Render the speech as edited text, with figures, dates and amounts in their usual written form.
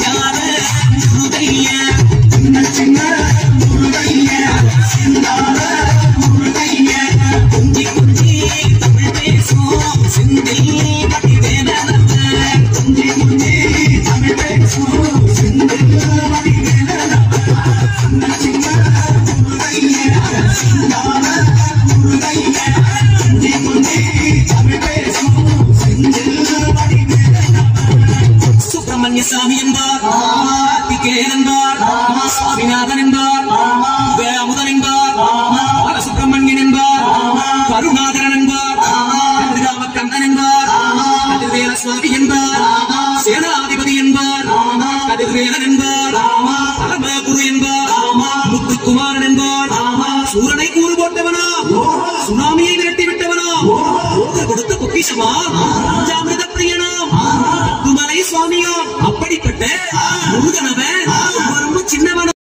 சிங்கார முருகைய சின்ன முருகைய சிங்கார முருகைய கொஞ்சி கொஞ்சி தமிழ் பேசும் சிந்தில் வடிவேல கொஞ்சி கொஞ்சி தமிழ் பேசும் சிந்தில் வடிவேல சின்ன முருகைய சிங்கார முருகைய கொஞ்சி கொஞ்சி தமிழ் பேசும் சிந்தில் வடிவேல சுப்பிரமணிய சாமி என்பார் கார்த்திகேயன் என்பார் சுவாமிநாதன் என்பார் அமுதன் என்பார் பாலசுப்பிரமணியன் என்பார் கருணாகரன் என்பார் கதிராமக்கண்ணன் என்பார் கதிர்வேல சுவாமி என்பார் சேனாதிபதி என்பார் கதிர்வேலன் என்பார் பரமகுரு என்பார் முத்துக்குமாரன் என்பார் சூரனை கூறு போட்டவனா சுனாமியை விரட்டிவிட்டவனா கொடுத்த பொக்கிஷமா பஞ்சாமிரத பிரியனாம் முத்துமலை சுவாமியா அப்படிப்பட்ட முருகனவன் ரொம்ப சின்னவன